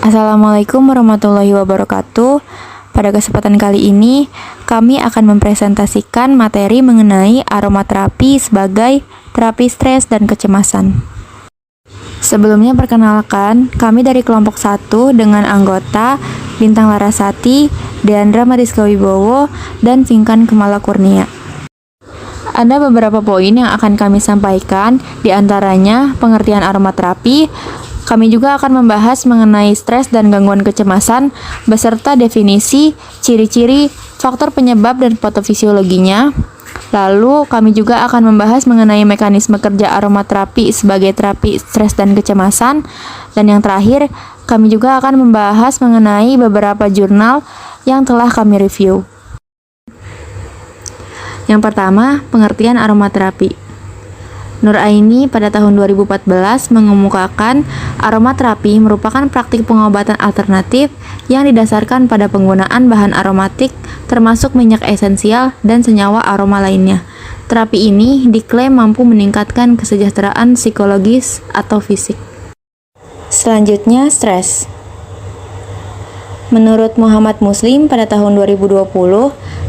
Assalamualaikum warahmatullahi wabarakatuh. Pada kesempatan kali ini, kami akan mempresentasikan materi mengenai aromaterapi sebagai terapi stres dan kecemasan. Sebelumnya perkenalkan, kami dari kelompok 1 dengan anggota Bintang Larasati, Deandra Mariska Wibowo, dan Finkan Kemala Kurnia. Ada beberapa poin yang akan kami sampaikan, diantaranya pengertian aromaterapi. Kami juga akan membahas mengenai stres dan gangguan kecemasan, beserta definisi, ciri-ciri, faktor penyebab, dan patofisiologinya. Lalu, kami juga akan membahas mengenai mekanisme kerja aromaterapi sebagai terapi stres dan kecemasan. Dan yang terakhir, kami juga akan membahas mengenai beberapa jurnal yang telah kami review. Yang pertama, pengertian aromaterapi. Nur Aini pada tahun 2014 mengemukakan aromaterapi merupakan praktik pengobatan alternatif yang didasarkan pada penggunaan bahan aromatik termasuk minyak esensial dan senyawa aroma lainnya. Terapi ini diklaim mampu meningkatkan kesejahteraan psikologis atau fisik. Selanjutnya, stres. Menurut Muhammad Muslim pada tahun 2020,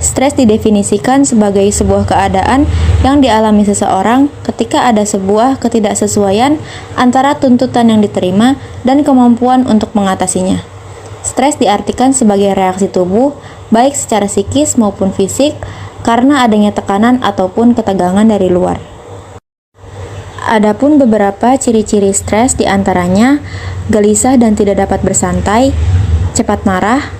stres didefinisikan sebagai sebuah keadaan yang dialami seseorang ketika ada sebuah ketidaksesuaian antara tuntutan yang diterima dan kemampuan untuk mengatasinya. Stres diartikan sebagai reaksi tubuh, baik secara psikis maupun fisik, karena adanya tekanan ataupun ketegangan dari luar. Adapun beberapa ciri-ciri stres diantaranya gelisah dan tidak dapat bersantai, cepat marah,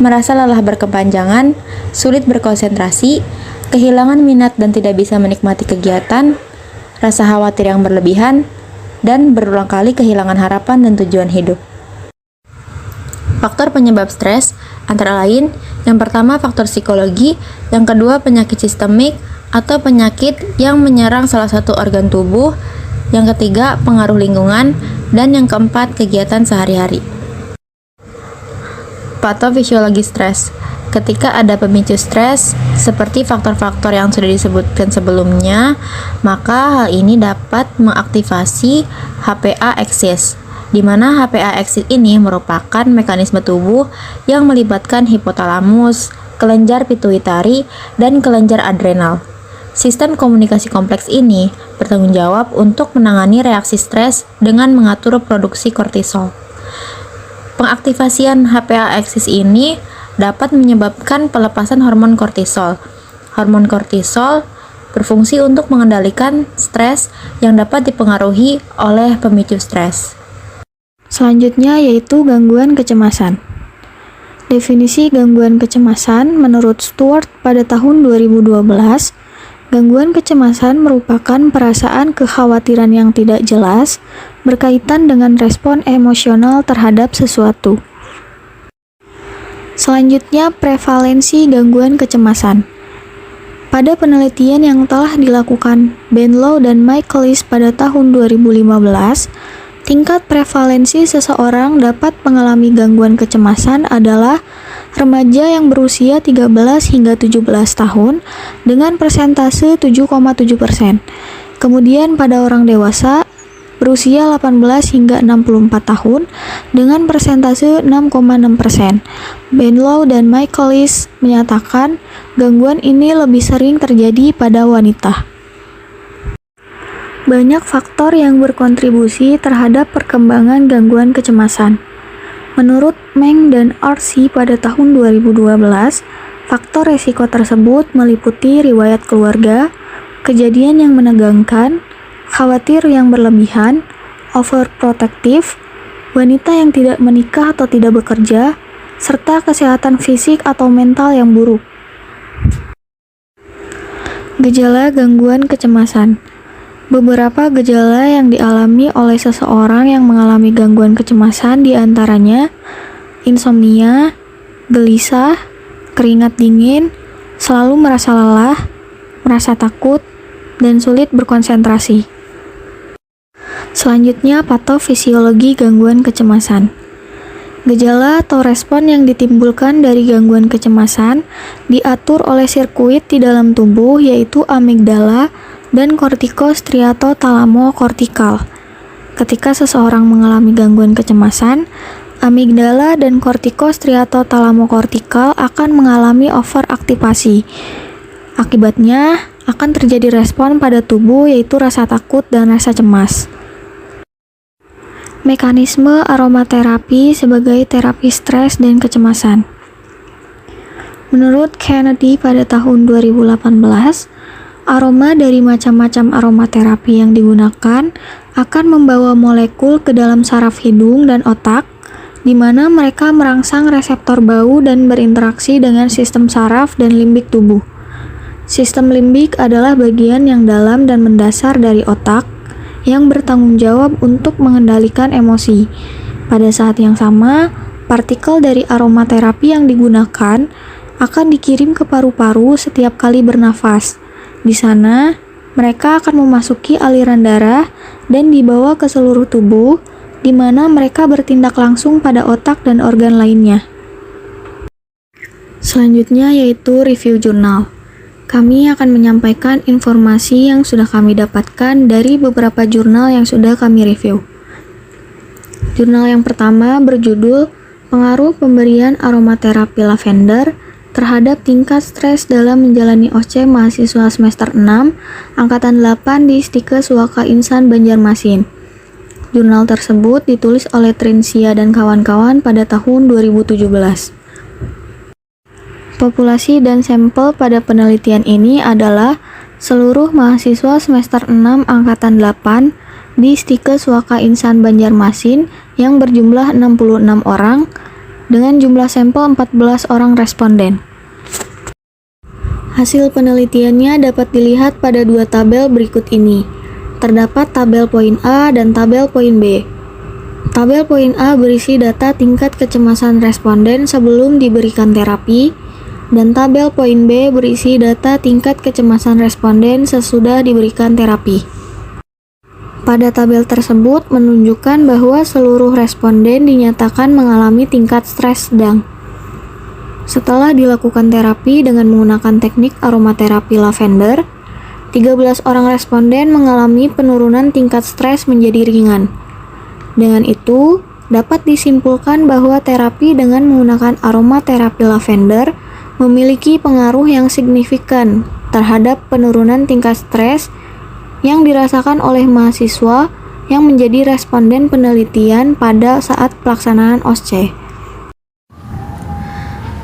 merasa lelah berkepanjangan, sulit berkonsentrasi, kehilangan minat dan tidak bisa menikmati kegiatan, rasa khawatir yang berlebihan, dan berulang kali kehilangan harapan dan tujuan hidup. Faktor penyebab stres antara lain, yang pertama faktor psikologi, yang kedua penyakit sistemik atau penyakit yang menyerang salah satu organ tubuh, yang ketiga pengaruh lingkungan, dan yang keempat kegiatan sehari-hari. Patofisiologi stres. Ketika ada pemicu stres, seperti faktor-faktor yang sudah disebutkan sebelumnya, maka hal ini dapat mengaktifasi HPA axis, di mana HPA axis ini merupakan mekanisme tubuh yang melibatkan hipotalamus, kelenjar pituitari, dan kelenjar adrenal. Sistem komunikasi kompleks ini bertanggung jawab untuk menangani reaksi stres dengan mengatur produksi kortisol. Pengaktifasian HPA axis ini dapat menyebabkan pelepasan hormon kortisol. Hormon kortisol berfungsi untuk mengendalikan stres yang dapat dipengaruhi oleh pemicu stres. Selanjutnya yaitu gangguan kecemasan. Definisi gangguan kecemasan menurut Stewart pada tahun 2012, gangguan kecemasan merupakan perasaan kekhawatiran yang tidak jelas berkaitan dengan respon emosional terhadap sesuatu. Selanjutnya, prevalensi gangguan kecemasan. Pada penelitian yang telah dilakukan Benlow dan Michaelis pada tahun 2015, tingkat prevalensi seseorang dapat mengalami gangguan kecemasan adalah remaja yang berusia 13 hingga 17 tahun dengan persentase 7,7%. Kemudian pada orang dewasa berusia 18 hingga 64 tahun dengan persentase 6,6%. Benlow dan Michaelis menyatakan gangguan ini lebih sering terjadi pada wanita. Banyak faktor yang berkontribusi terhadap perkembangan gangguan kecemasan. Menurut Meng dan RC pada tahun 2012, faktor resiko tersebut meliputi riwayat keluarga, kejadian yang menegangkan, khawatir yang berlebihan, overprotective, wanita yang tidak menikah atau tidak bekerja, serta kesehatan fisik atau mental yang buruk. Gejala gangguan kecemasan. Beberapa gejala yang dialami oleh seseorang yang mengalami gangguan kecemasan diantaranya insomnia, gelisah, keringat dingin, selalu merasa lelah, merasa takut, dan sulit berkonsentrasi. Selanjutnya, patofisiologi gangguan kecemasan. Gejala atau respon yang ditimbulkan dari gangguan kecemasan diatur oleh sirkuit di dalam tubuh yaitu amigdala dan kortikostriatotalamokortikal. Ketika seseorang mengalami gangguan kecemasan, amigdala dan kortikostriatotalamokortikal akan mengalami overaktivasi. Akibatnya akan terjadi respon pada tubuh yaitu rasa takut dan rasa cemas. Mekanisme aromaterapi sebagai terapi stres dan kecemasan. Menurut Kennedy pada tahun 2018, aroma dari macam-macam aromaterapi yang digunakan akan membawa molekul ke dalam saraf hidung dan otak, di mana mereka merangsang reseptor bau dan berinteraksi dengan sistem saraf dan limbik tubuh. Sistem limbik adalah bagian yang dalam dan mendasar dari otak yang bertanggung jawab untuk mengendalikan emosi. Pada saat yang sama, partikel dari aromaterapi yang digunakan akan dikirim ke paru-paru setiap kali bernafas. Di sana, mereka akan memasuki aliran darah dan dibawa ke seluruh tubuh, di mana mereka bertindak langsung pada otak dan organ lainnya. Selanjutnya yaitu review jurnal. Kami akan menyampaikan informasi yang sudah kami dapatkan dari beberapa jurnal yang sudah kami review. Jurnal yang pertama berjudul Pengaruh Pemberian Aromaterapi Lavender terhadap tingkat stres dalam menjalani OSCE mahasiswa semester 6 angkatan 8 di Stike Suaka Insan Banjarmasin. Jurnal tersebut ditulis oleh Trinsia dan kawan-kawan pada tahun 2017. Populasi dan sampel pada penelitian ini adalah seluruh mahasiswa semester 6 angkatan 8 di Stike Suaka Insan Banjarmasin yang berjumlah 66 orang dengan jumlah sampel 14 orang responden. Hasil penelitiannya dapat dilihat pada dua tabel berikut ini. Terdapat tabel poin A dan tabel poin B. Tabel poin A berisi data tingkat kecemasan responden sebelum diberikan terapi, dan tabel poin B berisi data tingkat kecemasan responden sesudah diberikan terapi. Pada tabel tersebut menunjukkan bahwa seluruh responden dinyatakan mengalami tingkat stres sedang. Setelah dilakukan terapi dengan menggunakan teknik aromaterapi lavender, 13 orang responden mengalami penurunan tingkat stres menjadi ringan. Dengan itu, dapat disimpulkan bahwa terapi dengan menggunakan aromaterapi lavender memiliki pengaruh yang signifikan terhadap penurunan tingkat stres yang dirasakan oleh mahasiswa yang menjadi responden penelitian pada saat pelaksanaan OSCE.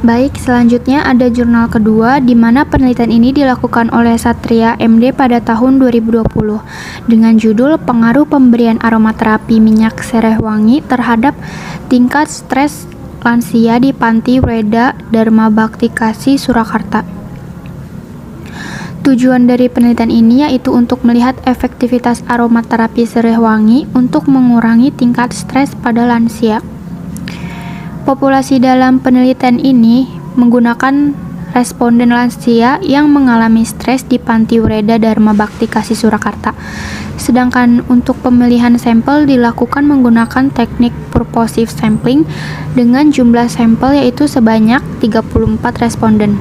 Baik, selanjutnya ada jurnal kedua di mana penelitian ini dilakukan oleh Satria MD pada tahun 2020 dengan judul Pengaruh Pemberian Aromaterapi Minyak Sereh Wangi terhadap Tingkat Stres Lansia di Panti Wreda Dharma Bhakti Kasih Surakarta. Tujuan dari penelitian ini yaitu untuk melihat efektivitas aromaterapi sereh wangi untuk mengurangi tingkat stres pada lansia. Populasi dalam penelitian ini menggunakan responden lansia yang mengalami stres di Panti Wreda Dharma Bhakti Kasih Surakarta. Sedangkan untuk pemilihan sampel dilakukan menggunakan teknik purposive sampling dengan jumlah sampel yaitu sebanyak 34 responden.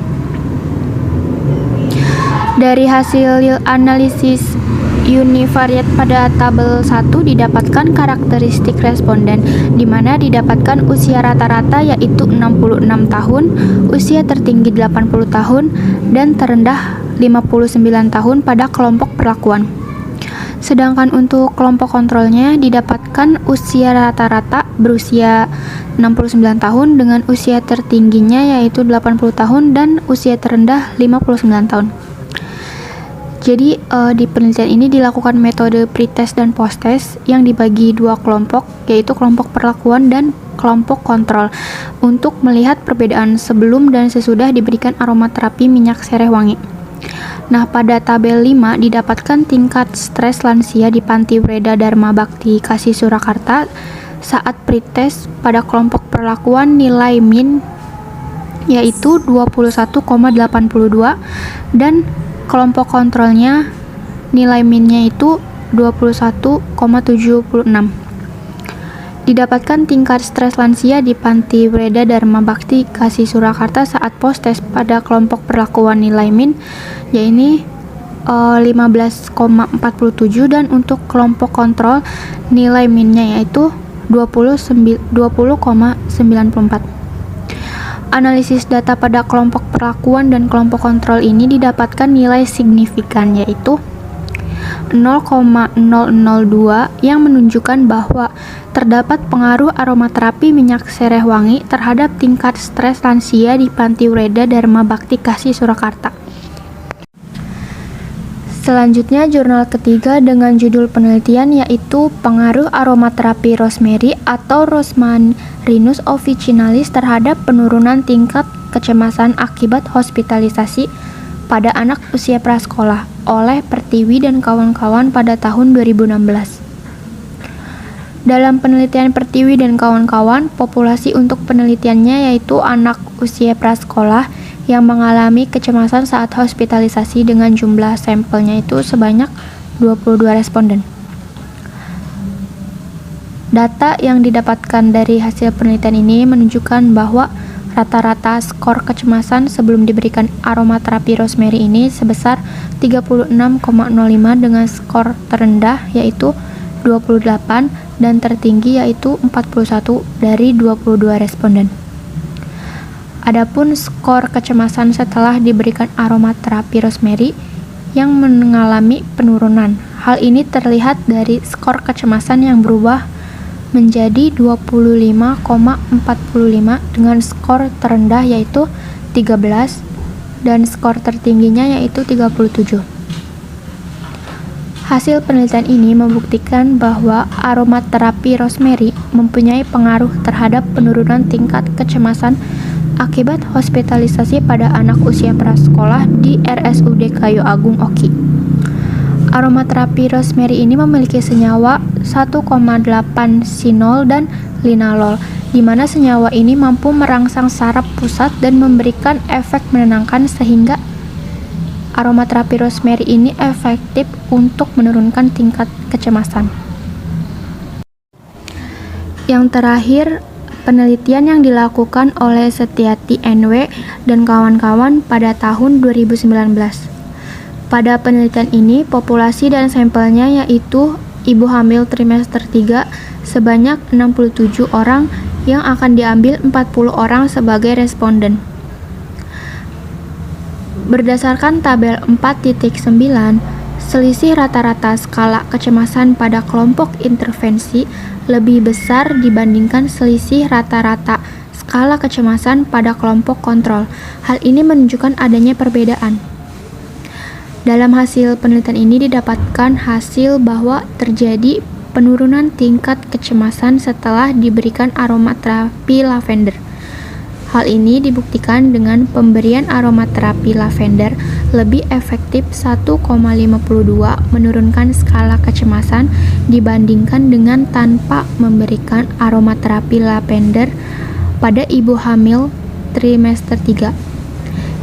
Dari hasil analisis univariate pada tabel 1 didapatkan karakteristik responden, di mana didapatkan usia rata-rata yaitu 66 tahun, usia tertinggi 80 tahun, dan terendah 59 tahun pada kelompok perlakuan. Sedangkan untuk kelompok kontrolnya didapatkan usia rata-rata berusia 69 tahun dengan usia tertingginya yaitu 80 tahun dan usia terendah 59 tahun. Jadi di penelitian ini dilakukan metode pretest dan posttest yang dibagi dua kelompok, yaitu kelompok perlakuan dan kelompok kontrol, untuk melihat perbedaan sebelum dan sesudah diberikan aromaterapi minyak sereh wangi. Nah, pada tabel 5 didapatkan tingkat stres lansia di Panti Wreda Dharma Bhakti Kasih Surakarta saat pretest pada kelompok perlakuan nilai min yaitu 21,82 dan kelompok kontrolnya nilai minnya itu 21,76. Didapatkan tingkat stres lansia di Panti Wreda Dharma Bhakti Kasih Surakarta saat post-test pada kelompok perlakuan nilai min yaitu 15,47 dan untuk kelompok kontrol nilai minnya yaitu 20,94. Analisis data pada kelompok perlakuan dan kelompok kontrol ini didapatkan nilai signifikan, yaitu 0,002 yang menunjukkan bahwa terdapat pengaruh aromaterapi minyak sereh wangi terhadap tingkat stres lansia di Panti Ureda Dharma Bakti Kasih Surakarta. Selanjutnya, jurnal ketiga dengan judul penelitian yaitu pengaruh aromaterapi rosemary atau Rosmarinus officinalis terhadap penurunan tingkat kecemasan akibat hospitalisasi pada anak usia prasekolah oleh Pertiwi dan kawan-kawan pada tahun 2016. Dalam penelitian Pertiwi dan kawan-kawan, populasi untuk penelitiannya yaitu anak usia prasekolah yang mengalami kecemasan saat hospitalisasi dengan jumlah sampelnya itu sebanyak 22 responden. Data yang didapatkan dari hasil penelitian ini menunjukkan bahwa rata-rata skor kecemasan sebelum diberikan aromaterapi rosemary ini sebesar 36,05 dengan skor terendah yaitu 28 dan tertinggi yaitu 41 dari 22 responden. Adapun skor kecemasan setelah diberikan aromaterapi rosemary yang mengalami penurunan. Hal ini terlihat dari skor kecemasan yang berubah menjadi 25,45 dengan skor terendah yaitu 13 dan skor tertingginya yaitu 37. Hasil penelitian ini membuktikan bahwa aromaterapi rosemary mempunyai pengaruh terhadap penurunan tingkat kecemasan akibat hospitalisasi pada anak usia prasekolah di RSUD Kayu Agung Oki. Aromaterapi rosemary ini memiliki senyawa 1,8 sinol dan linalol, di mana senyawa ini mampu merangsang saraf pusat dan memberikan efek menenangkan sehingga aromaterapi rosemary ini efektif untuk menurunkan tingkat kecemasan. Yang terakhir, penelitian yang dilakukan oleh Setiati NW dan kawan-kawan pada tahun 2019. Pada penelitian ini, populasi dan sampelnya yaitu ibu hamil trimester 3 sebanyak 67 orang yang akan diambil 40 orang sebagai responden. Berdasarkan tabel 4.9, selisih rata-rata skala kecemasan pada kelompok intervensi lebih besar dibandingkan selisih rata-rata skala kecemasan pada kelompok kontrol. Hal ini menunjukkan adanya perbedaan. Dalam hasil penelitian ini didapatkan hasil bahwa terjadi penurunan tingkat kecemasan setelah diberikan aromaterapi lavender. Hal ini dibuktikan dengan pemberian aromaterapi lavender lebih efektif 1,52 menurunkan skala kecemasan dibandingkan dengan tanpa memberikan aromaterapi lavender pada ibu hamil trimester 3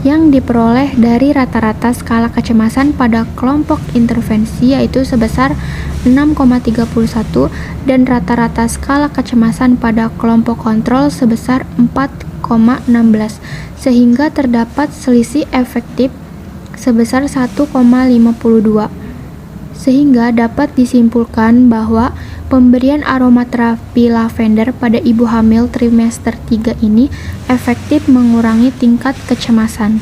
yang diperoleh dari rata-rata skala kecemasan pada kelompok intervensi yaitu sebesar 6,31 dan rata-rata skala kecemasan pada kelompok kontrol sebesar 4,16 sehingga terdapat selisih efektif sebesar 1,52 sehingga dapat disimpulkan bahwa pemberian aromaterapi lavender pada ibu hamil trimester 3 ini efektif mengurangi tingkat kecemasan.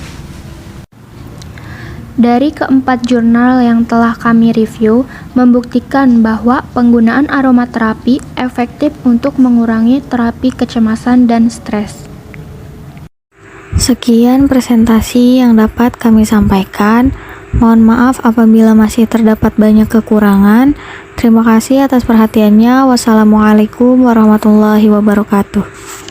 Dari keempat jurnal yang telah kami review membuktikan bahwa penggunaan aromaterapi efektif untuk mengurangi terapi kecemasan dan stres. Sekian presentasi yang dapat kami sampaikan. Mohon maaf apabila masih terdapat banyak kekurangan. Terima kasih atas perhatiannya. Wassalamualaikum warahmatullahi wabarakatuh.